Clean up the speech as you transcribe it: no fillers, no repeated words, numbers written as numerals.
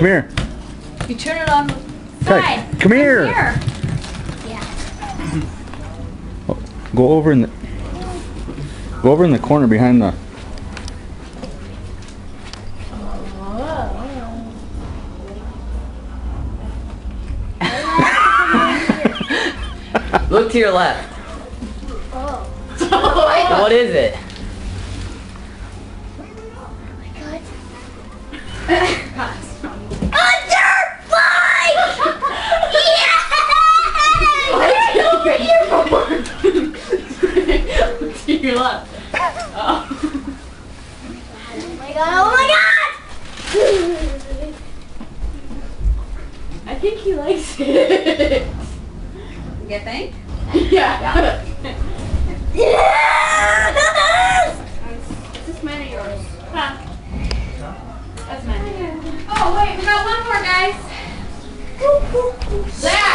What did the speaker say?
Come here. You turn it on the Kai, side. come here. Yeah. Oh, go over in the corner behind the. Look to your left. Oh. What is it? To your left. Oh. Oh my god, oh my god! I think he likes it. You think? Yeah. Yes! Is this mine or yours? Huh? That's mine. Oh wait, we got one more, guys. Zach!